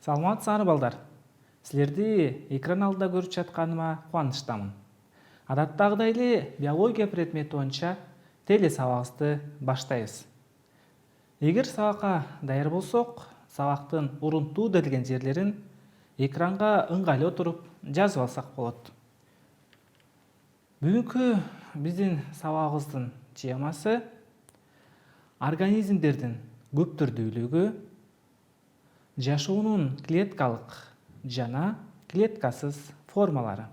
Саламатсыңарбы балдар. Силерди экран алдында көрүп жатканыма кубанычтамын. Адаттагыдай эле биология предмети боюнча теле сабагыбызды баштайбыз. Эгер сабакка даяр болсок, сабактын урунтуу делген жерлерин экранга ыңгайлуу туруп жазып алсак болот. Бүгүнкү биздин сабагыбыздын темасы организмдердин көп түрдүүлүгү, жашоонун клеткалык жана клеткасыз формалары.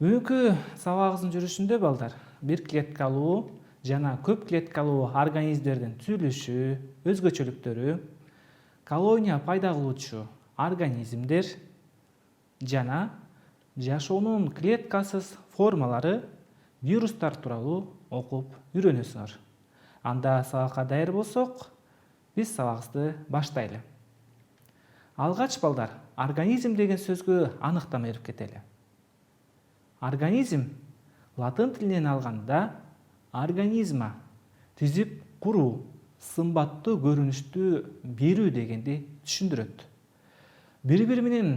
Бүгүнкү сабагыбыздын жүрүшүндө балдар бир клеткалуу жана көп клеткалуу организмдердин түзүлүшү, өзгөчөлүктөрү, колония пайда кылуучу организмдер жана жашоонун клеткасыз формалары, вирустар тууралуу окуп үйрөнөсүңөр. Анда сабакка даяр болсок, биз сабагыбызды баштайлы. Алгач балдар, организм деген сөзгө аныктама берип кетели. Организм латын тилинен алганда организма түзүп куруу, сымбаттуу көрүнүштү берүү дегенди түшүндүрөт. Бири-бири менен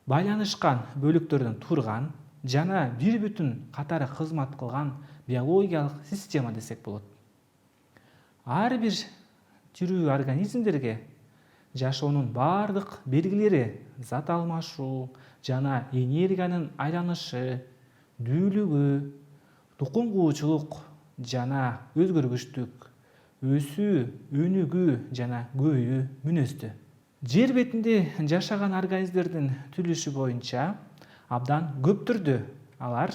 байланышкан бөлүктөрдөн турган жана бир бүтүн катары кызмат кылган биологиялык система десек болот. Ар бир тирүү организмдерге жашоонун бардык белгилери, зат алмашуу жана энергиянын айланышы, дүүлүгү, тукум куучулук жана өзгөргүчтүк, өсүү, өнүгүү жана көбөйүү мүнөздүү. Жер бетинде жашаган организмдердин түзүлүшү боюнча абдан көп түрдүү. Алар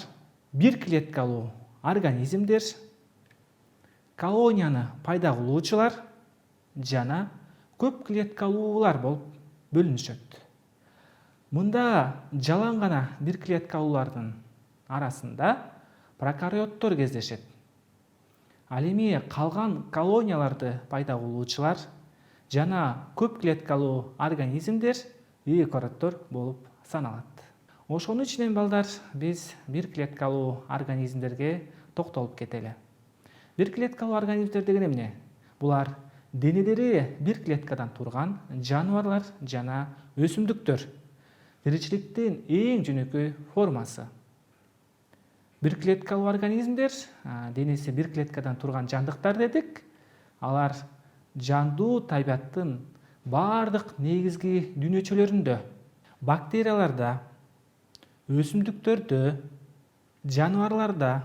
бир клеткалуу организмдер, колонияны пайда кылуучулар жана көп клеткалуулар болуп бөлүнүшөт. Мында жалаң гана бир клеткалуулардын арасында прокариоттор кездешет. Ал эми калган колонияларды пайда кылуучулар жана көп клеткалуу организмдер эукариоттор болуп саналат. Ошонун ичинен балдар биз бир клеткалуу организмдерге токтолуп кетели. Бир клеткалуу организмдер деген эмне? Булар денелери бир клеткадан турган жаныбарлар жана өсүмдүктөр. Тиричиликтин эң жөнөкөй формасы. Бир клеткалуу организмдер, денеси бир клеткадан турган жандыктар дедик. Алар жандуу табиаттын бардык негизги дүйнөчөлөрүндө, бактерияларда, өсүмдүктөрдө, жаныбарларда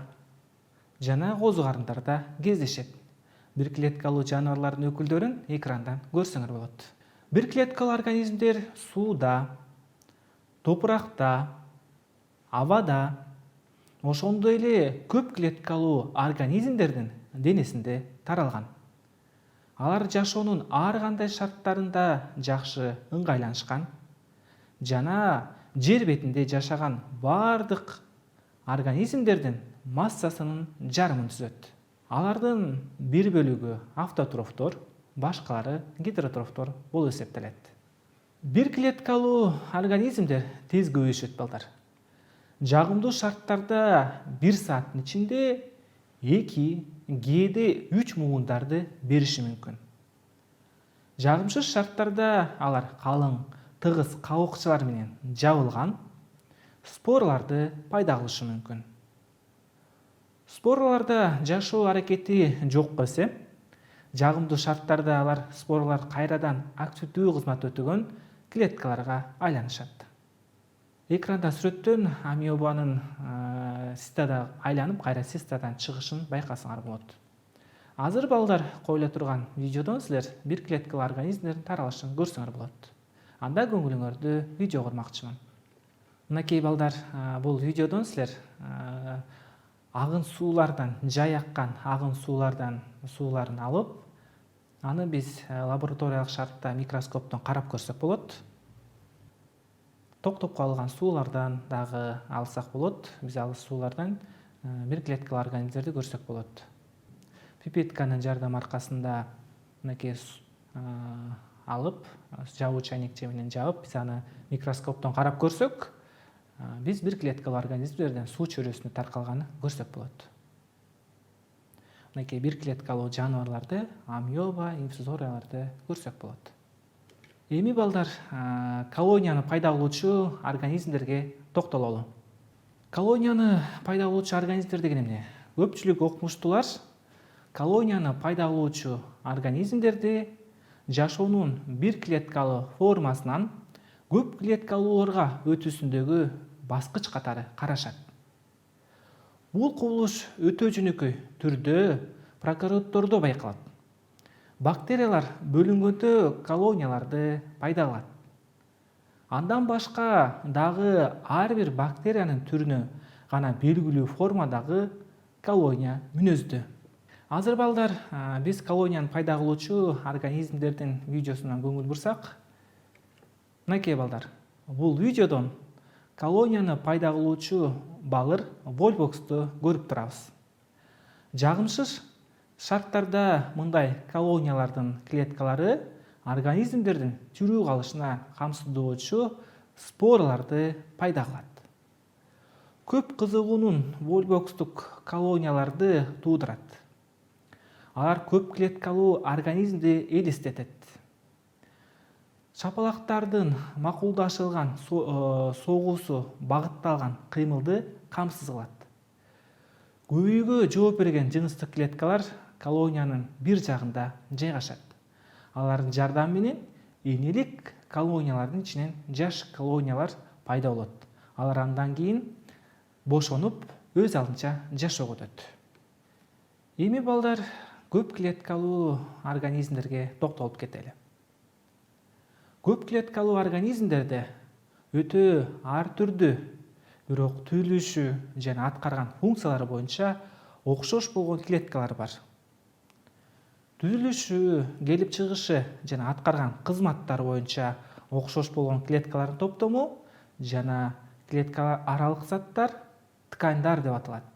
жана козу карындарда кездешет. Бир клеткалуу жаныбарлардын өкүлдөрүн экрандан көрсөңөр болот. Бир клеткалуу организмдер сууда, топуракта, абада, ошондой эле көп клеткалуу организмдердин денесинде таралган. Алар жашоонун ар кандай шарттарында жакшы ыңгайланышкан жана жер бетинде жашаган бардык организмдердин массасынын жарымын түзөт. Алардын бир бөлүгү автотрофтор, башкалары гетеротрофтор болуп эсептелет. Бир клеткалуу организмдер тез көбөйүшөт балдар. Жагымдуу шарттарда 1 сааттын ичинде 2, кээде 3 муундарды бериши мүмкүн. Жагымсыз шарттарда алар калың, тыгыз кабыкчалар менен жабылган спораларды пайда кылышы мүмкүн. Спораларда жашоо аракети жок болсо, жагымдуу шарттарда алар споралар кайрадан активдүү кызмат өтөгөн клеткаларга айланышат. Экранда сүрөттөн амебанын цистада айланып, кайра цистадан чыгышын байкасаңар болот. Азыр балдар коюла турган видеодон силер бир клеткалуу организмдердин таралышын көрсөңөр болот. Анда көңүлүңөрдү видео курмакчымын. Мынакей балдар, бул видеодон силер агын суулардан, жай аккан агын сууларын алып, аны биз лабораториялык шартта микроскоптон карап көрсөк болот. Токтоп калган суулардан дагы алсак болот. Биз ал суулардан бир клеткалуу организмдерди көрсөк болот. Пипетканын жардамы аркасында мынакей алып, жабуу чайнекче менен жабып, биз аны микроскоптон карап көрсөк, биз бир клеткалуу организмдерден суу чөйрөсүндө таркалганын көрсөк болот. Мынакей бир клеткалуу жаныбарларды, амеба, инфузорияларды көрсөк болот. Эми балдар колонияны пайда кылуучу организмдерге токтололу. Колонияны пайда кылуучу организмдер деген эмне? Көпчүлүк окумуштуулар колонияны пайда кылуучу организмдерди жашоонун бир клеткалуу формасынан көп клеткалууларга өтүүсүндөгү баскыч катары карашат. Бул кубулуш өтө жөнөкөй түрдө прокароттордо байкалат. Бактериялар бөлүнгөндө колонияларды пайда кылат. Андан башка дагы ар бир бактериянын түрүнө гана белгилүү формадагы колония мүнөздүү. Азыр балдар биз колонияны пайда кылуучу организмдердин видеосуна көңүл бурсак, мынакей балдар, бул видеодон колонияны пайда кылуучу балыр вольбоксту көрүп турабыз. Жагымсыз шарттарда мындай колониялардын клеткалары организмдердин тирүү калышына камсыздоочу спораларды пайда кылат. Көп кызыгуунун вольбокстук колонияларды туудурат. Алар көп клеткалуу организмди элестетет. Шапалактардын макулдашылган согуусу багытталган кыймылды камсыз кылат. Көбөйүүгө жооп берген жыныстык клеткалар колониянын бир жагында жайгашат. Алардын жардамы менен энелик колониялардын ичинен жаш колониялар пайда болот. Алар андан кийин бошонуп, өз алдынча жашоого өтөт. Эми балдар көп клеткалуу организмдерге токтолуп кетели. Көп клеткалуу организмдерде өтө ар түрдүү, бирок түзүлүшү жана аткарган функциялары боюнча окшош болгон клеткалар бар. Түзүлүшү, келип чыгышы жана аткарган кызматтары боюнча окшош болгон клеткалардын топтому жана клетка аралык заттар тканьдар деп аталат.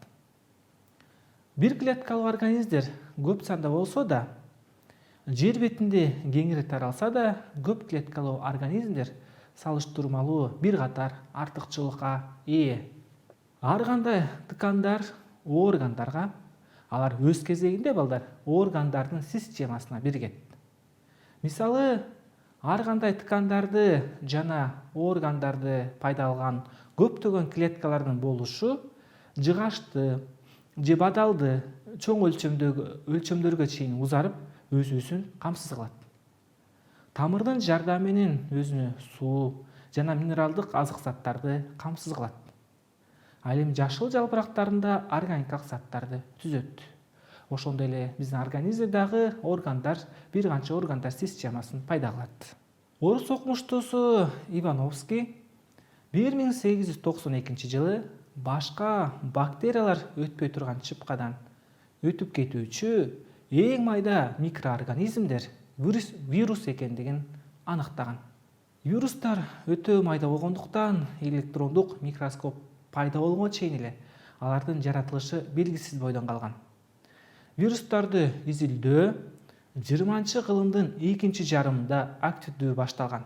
Бир клеткалуу организмдер көп санда болсо да, жер бетинде кеңири таралса да, көп клеткалуу организмдер салыштырмалуу бир катар артыкчылыкка ээ. Ар кандай тканьдар органдарга, алар өз кезегинде балдар органдардын системасына биригет. Мисалы, ар кандай тканьдарды жана органдарды пайда кылган көптөгөн клеткалардын болушу жыгачты же бадалды чоң өлчөмдөргө чейин узарып, өсүүсүн камсыз кылат. Тамырдын жардамы менен өзүнө суу жана минералдык азык заттарды камсыз кылат. Ал эми жашыл жалбырактарында органикалык заттарды түзөт. Ошондой эле биздин организмдеги органдар, бир канча органдар системасын пайда кылат. Орус окумуштуусу Ивановский 1892 жылы башка бактериялар өтпөй турган чыпкадан өтүп кетүүчү эң майда микроорганизмдер вирус экендигин аныктаган. Вирустар өтө майда болгондуктан электрондук микроскоп пайда болгонго чейин эле алардын жаратылышы белгисиз бойдон калган. Вирустарды изилдөө 20-кылымдын экинчи жарымында активдүү башталган.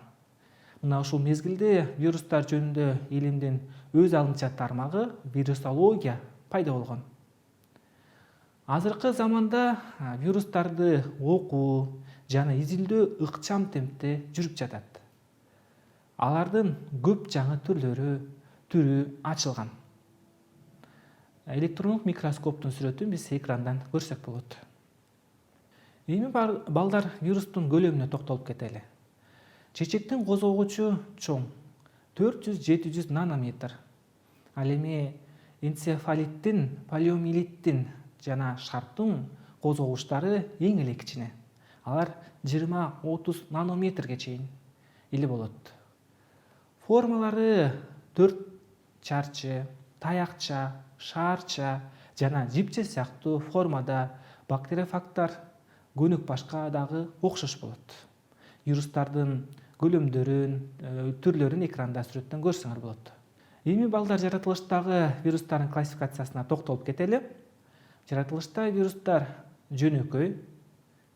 Мына ушул мезгилде вирустар жөнүндө илимдин өз алдынча тармагы вирусология пайда болгон. Азыркы заманда вирустарды окуу жана изилдөө ыкчам темпте жүрүп жатат. Алардын көп жаңы түрү ачылган. Электрондук микроскоптун сүрөтүн биз экрандан көрсөк болот. Эми балдар вирустун көлөмүнө токтолуп кетели. Чечектин козгогучу чоң, 400-700 нанометр. Ал эми энцефалиттин, полиомиелиттин жана шарптын козгогучтары эң эле кичине. Алар 20-30 нанометрге чейин эле болот. Формалары 4 чарчы, таякча, шаарча жана жипче сыяктуу формада, бактериофагтар көнүк башка дагы окшош болот. Вирустардын көлөмдөрүн, түрлөрүн экранда сүрөттөн көрсөңөр болот. Эми балдар жаратылыштагы вирустардын классификациясына токтолуп кетели. Жаратылышта вирустар жөнөкөй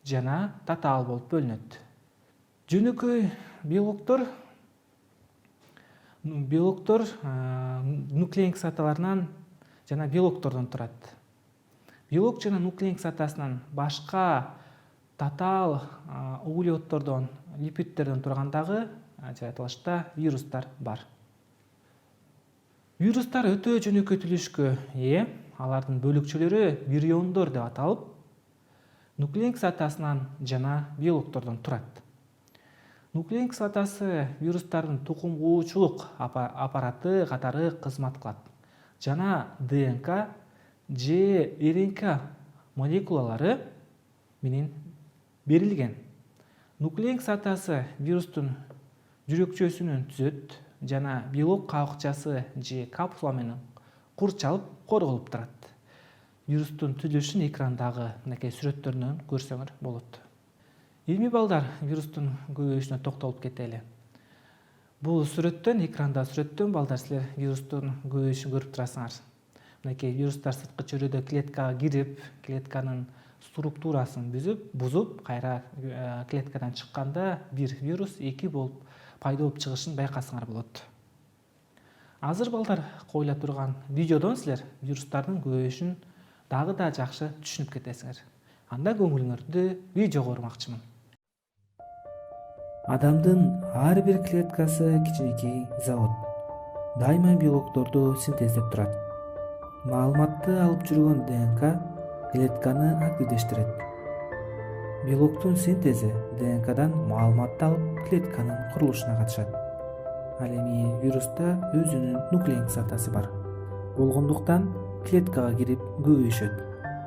жана татаал болуп бөлүнөт. Жөнөкөй белоктор нуклеин кислоталарынан жана белоктордон турат. Белок жана нуклеин кислотасынан башка татаал углеводдордон, липидтерден тургандагы жаратылышта вирустар бар. Вирустар өтө жөнөкөй түзүлүшкө ээ. Алардын бөлүкчөлөрү вириондор деп аталып, нуклеин кислотасынан жана белоктордон турат. Нуклеин кислотасы вирустардын тукум куучулук аппараты катары кызмат кылат жана ДНК же РНК молекулалары менен берилген. Нуклеин кислотасы вирустун жүрөкчөсүнөн түзөт жана белок кабыкчасы же капсула менен курчалып корголуп турат. Вирустун түзүлүшүн экрандагы мынакей сүрөттөрүнөн көрсөңөр болот. Эми балдар вирустун көбөйүшүнө токтолуп кетели. Бул экранда сүрөттөн балдар силер вирустун көбөйүшүн көрүп турасыңар. Мынакей вирустар сырткы чөйрөдө клеткага кирип, клетканын структурасын бузуп, кайра клеткадан чыкканда бир вирус эки болуп пайда болуп чыгышын байкасаңар болот. Азыр балдар коюла турган видеодон силер вирустардын көбөйүшүн дагы да жакшы түшүнүп кетесиңер. Анда көңүлүңөрдү видеого урмакчымын. Адамдын ар бир клеткасы кичинекей завод. Дайыма белокторду синтездеп турат. Маалыматты алып жүргөн ДНК клетканы активдештирет. Белоктун синтези ДНКдан маалыматты алып клетканын курулушуна катышат. Ал эми вируста өзүнүн нуклеин кислотасы бар. Болгондуктан клеткага кирип көбөйүшөт.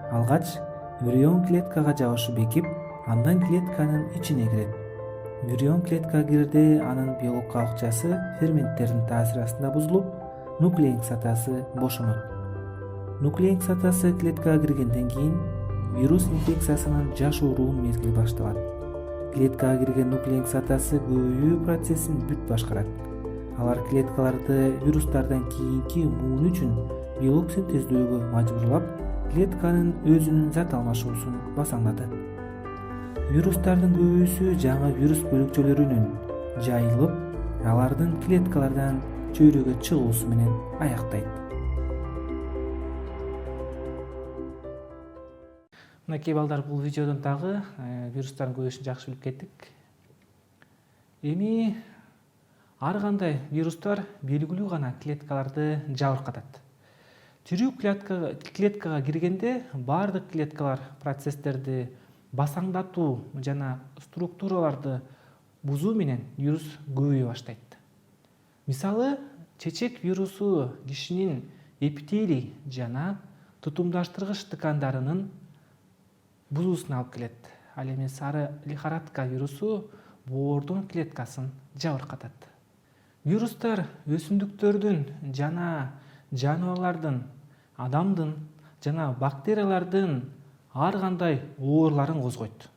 Алгач вирион клеткага жабышып бекип, андан клетканын ичине кирет. Вирион клеткага кирде анын белок кабыкчасы ферменттердин таасири астында бузулуп, нуклеин кислотасы бошонот. Нуклеин кислотасы клеткага киргенден кийин вирус инфекциясынын жашооруу мезгили башталат. Клеткага кирген нуклеин кислотасы көбөйүү процессин бүт башкарат. Алар клеткаларды вирустардан кийинки муун үчүн белок синтездөөгө мажбурлап, клетканын өзүнүн зат алмашуусун басаңдатат. Вирустардын көбөйүүсү жаңы вирус бөлүкчөлөрүнүн жайылып, алардын клеткалардан чөйрөгө чыгуусу менен аяктайт. Мынакей балдар, бул видеодон дагы вирустардын көбөйүшүн жакшы билип кеттик. Эми ар кандай вирустар белгилүү гана клеткаларды жабыркатат. Тирүү клеткага киргенде бардык клеткалар процесстерди басаңдатуу жана структураларды бузуу менен вирус көбөйө баштайт. Мисалы, чечек вирусу кишинин эпителий жана тутумдаштыргыч ткандарынын бузуусуна алып келет. Ал эми сары лихорадка вирусу боордун клеткасын жабыркатат. Вирустар өсүмдүктөрдүн жана жаныбарлардын, адамдын жана бактериялардын ар кандай ооруларын козгойт.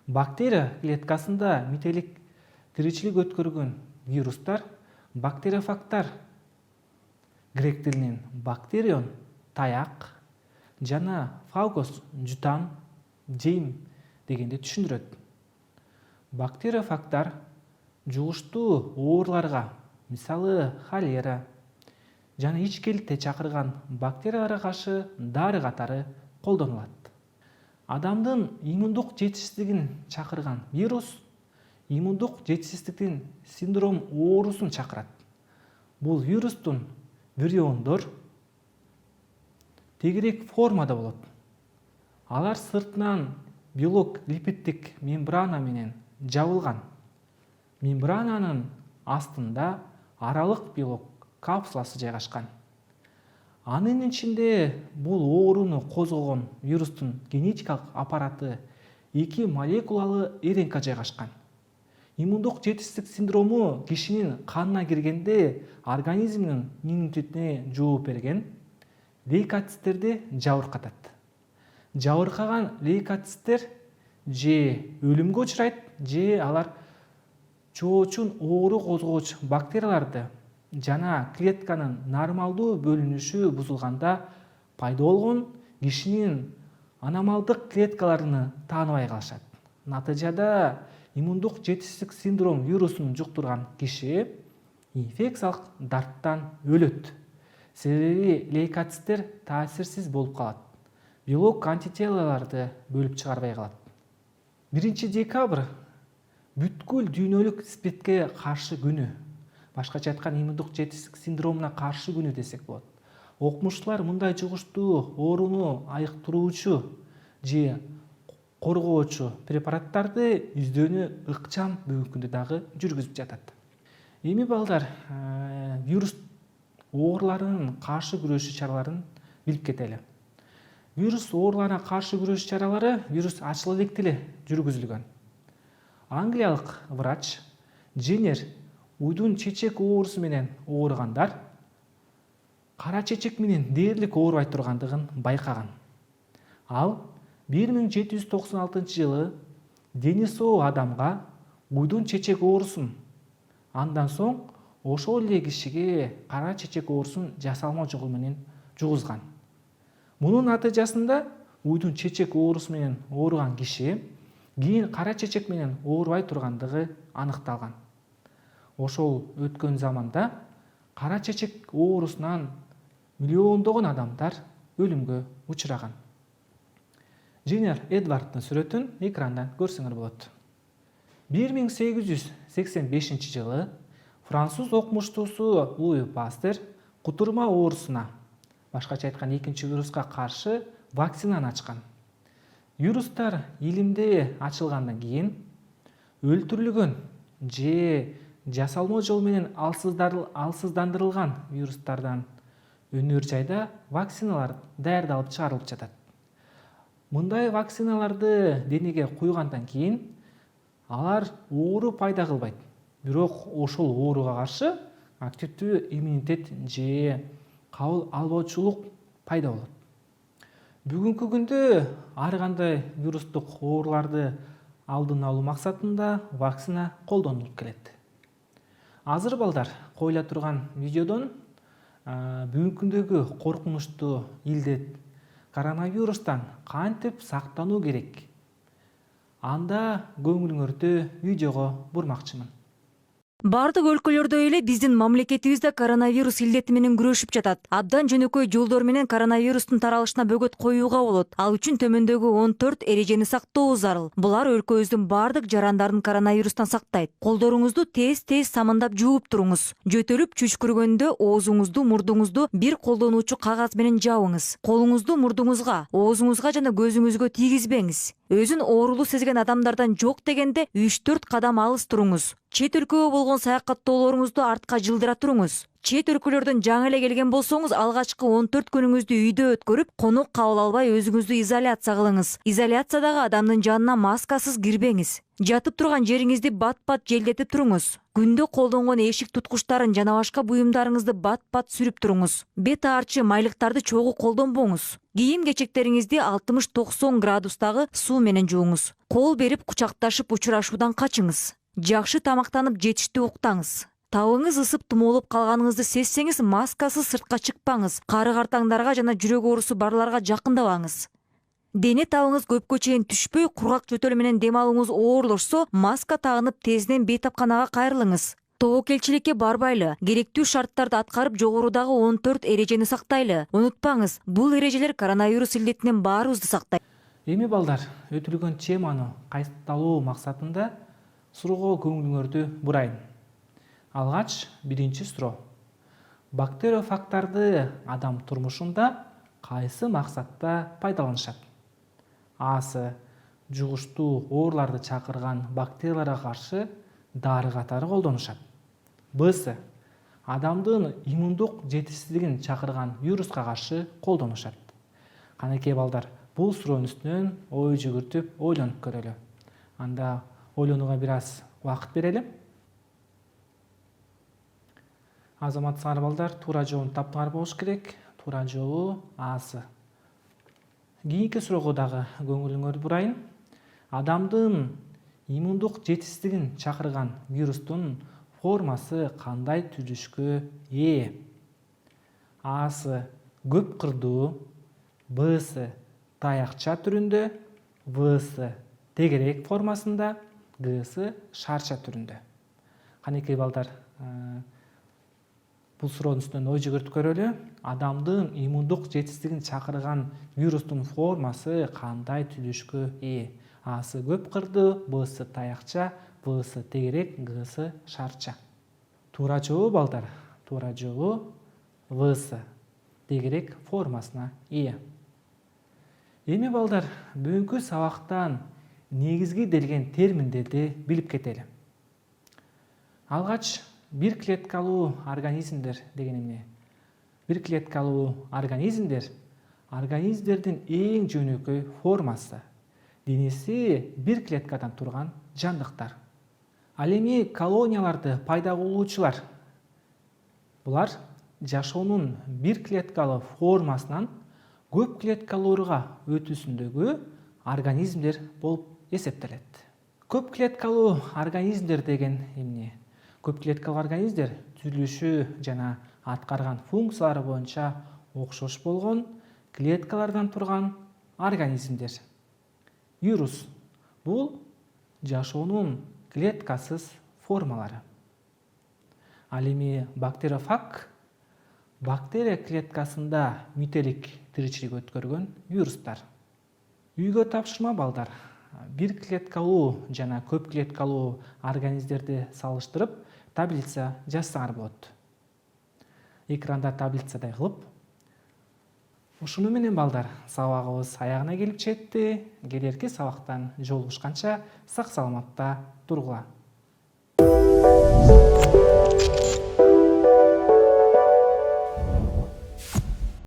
Бактерия клеткасында метелик тиричилик өткөргөн вирустар, бактериофагтар, грек тилинен бактерион таяк жана фагос жутам, жем дегенди түшүндүрөт. Бактериофагтар жугуштуу ооруларга, мисалы холера жана ичкиликте чакырган бактерияларга каршы дары катары колдонулат. Адамдын иммундук жетишсиздигин чакырган вирус иммундук жетишсиздиктин синдром оорусун чакырат. Бул вирустун вириондор тегирек формада болот. Алар сыртынан белок липиддик мембрана менен жабылган. Мембрананын астында аралык белок капсуласы жайгашкан. Анын ичинде бул ооруну козгогон вирустун генетикалык аппараты 2 молекулалы РНК жайгашкан. Иммундук жетишсиздик синдрому кишинин канына киргенде организмдин иммунитетине жооп берген лейкоциттерди жабыркатат. Жабыркаган лейкоциттер же өлүмгө учурайт, же алар чоочун оору козгооч бактерияларды жана клетканын нормалдуу бөлүнүшү бузулганда пайда болгон кишинин аномалдык клеткаларыны тааныбай калышат. Натыйжада иммундук жетишсиздик синдром вирусун жуктурган киши инфекциялык дарттан өлөт. Себеби лейкоциттер таасирсиз болуп калат. Белок антителаларды бөлүп чыгарбай калат. 1 декабрь бүткүл дүйнөлүк спидке каршы күнү, башкача айтканда иммундук жетишсиздик синдромуна каршы күнү десек болот. Окумуштуулар мындай жугуштуу ооруну айыктыруучу же коргоочу препараттарды издөөнү ыкчам бүгүнкү күндө дагы жүргүзүп жатат. Эми балдар, вирус ооруларынын каршы күрөшүү чараларын билип кетели. Вирус ооруларына каршы күрөшүү чаралары вирус ачыла электе эле жүргүзүлгөн. Англиялык врач Женер уйдун чечек оорусу менен ооругандар кара чечек менен дээрлик оорубай тургандыгын байкаган. Ал 1796 дени соо адамга уйдун чечек оорусун, андан соң ошол эле кишиге кара чечек оорусун жасалма жол менен жугузган. Мунун натыйжасында уйдун чечек оорусу менен ооруган киши кийин кара чечек менен оорубай тургандыгы аныкталган. Ошол өткөн заманда кара чечек оорусунан миллиондогон адамдар өлүмгө учураган. Женер Эдварддын сүрөтүн экрандан көрсөңөр болот. 1885-жылы француз окумуштуусу Луи Пастер кутурма оорусуна, башкача айтканда экинчи вируска каршы вакцинаны ачкан. Вирустар илимде ачылгандан кийин өлтүрүлгөн же жасалма жол менен алсыздандырылган вирустардан өнөр жайда вакциналар даярдалып чыгарылып жатат. Мындай вакциналарды денеге куйгандан кийин алар оору пайда кылбайт. Бирок ошол ооруга каршы активдүү иммунитет же кабыл албоочулук пайда болот. Бүгүнкү күндө ар кандай вирустук ооруларды алдын алуу максатында вакцина колдонулуп келет. Азыр балдар, коюла турган видеодон бүгүнкү күндөгү коркунучтуу илдет коронавирустан кантип сактануу керек? Анда көңүлүңөрдү видеого бурмакчымын. Бардык өлкөлөрдө эле биздин мамлекетибизде коронавирус илдети менен күрөшүп жатат. Абдан жөнөкөй жолдор менен коронавирустун таралышына бөгөт коюуга болот. Ал үчүн төмөндөгү 14 эрежени сактоо зарыл. Булар өлкөбүздүн бардык жарандарын коронавирустан сактайт. Колдоруңузду тез-тез самындап жууп туруңуз. Жөтөлүп чүчкүргөндө оозуңузду, мурдуңузду бир колдонуучу кагаз менен жабыңыз. Колуңузду мурдуңузга, оозуңузга жана көзүңүзгө тийгизбеңиз. Өзүн оорулуу сезген адамдардан жок дегенде 3-4 кадам алыс туруңуз. Чет өлкөгө болгон саякаттоолоруңузду артка жылдыра туруңуз. Чет өлкөлөрдөн жаңы эле келген болсоңуз, алгачкы 14 күнүңүздү үйдө өткөрүп, конок кабыл албай өзүңүздү изоляция кылыңыз. Изоляциядагы адамдын жанына маскасыз кирбеңиз. Жатып турган жериңизди бат-бат желдетип туруңуз. Күндө колдонгон эшик туткучтарын жана башка буюмдарыңызды бат-бат сүрүп туруңуз. Бет аарчы майлыктарды чогуу колдонбоңуз. Кийим-кечектериңизди 60-90 градустагы суу менен жууңуз. Кол берип кучакташып учурашуудан качыңыз. Жакшы тамактанып жетиштүү уктаңыз. Табыңыз ысып тумоолоп калганыңызды сезсеңиз, маскасыз сыртка чыкпаңыз. Кары картаңдарга жана жүрөк оорусу барларга жакындабаңыз. Дене табыңыз көпкө чейин түшпөй, кургак жөтөл менен дем алууңуз оорлошсо, маска тагынып тезден бейтапканага кайрылыңыз. Тобокелчиликке барбайлы, керектүү шарттарды аткарып, жогорудагы 14 эрежени сактайлы. Унутпаңыз, бул эрежелер коронавирус илдетинен баарыбызды сактайт. Эми балдар, өтүлгөн теманы кайталоо максатында суроого көңүлүңөрдү бурайын. Алгач, биринчи суроо. Бактериофагтарды адам турмушунда кайсы максатта пайдаланышат? Асы жугуштуу ооруларды чакырган бактерияларга каршы дары катары колдонушат. Бсы адамдын иммундук жетишсиздигин чакырган вируска каршы колдонушат. Канакей балдар, бул суроонун үстүнөн ой жүгүртүп, ойлонуп көрөлү. Анда ойлонууга бир аз убакыт берели. Азаматсыңар балдар, туура жообун таптыңар болуш керек. Туура жообу Асы. Кийинки суроого дагы көңүлүңөрдү бурайын. Адамдын иммундук жетишсиздигин чакырган вирустун формасы кандай түзүлүшкө ээ? Асы көп кырдуу, Бсы таякча түрүндө, Всы тегерек формасында, Гсы шарча түрүндө. Канекей балдар, Бул суроонун үстүнөн ой жүгүртүп көрөлү. Адамдын иммундук жетишсиздигин чакырган вирустун формасы кандай түзүлүшкө ээ? A'сы көп кырдуу, Б'сы таякча, В'сы тегерек, Г'сы шарча. Туура жооп балдар. Туура жообу В'сы тегерек формасына ээ. Эми балдар, бүгүнкү сабактан негизги делген терминдерди билип кетели. Алгач бир клеткалуу организмдер деген эмне? Бир клеткалуу организмдердин эң жөнөкөй формасы. Денеси бир клеткадан турган жандыктар. Ал эми колонияларды пайда кылуучулар. Булар жашоонун бир клеткалуу формасынан көп клеткалууга өтүүсүндөгү организмдер болуп эсептелет. Көп клеткалуу организмдер деген эмне? Көп клеткалуу организмдер түзүлүшү жана аткарган функциялары боюнча окшош болгон клеткалардан турган организмдер. Вирус — бул жашоонун клеткасыз формалары. Ал эми бактериофаг — бактерия клеткасында мителик тиричилик өткөргөн вирустар. Үйгө тапшырма балдар. Бир клеткалуу жана көп клеткалуу организмдерди салыштырып, таблица жазсаңар болот. Экранда таблицадай кылып. Ушуну менен балдар, сабагыбыз аягына келип жетти. Келерки сабактан жолугушканча сак саламатта тургула.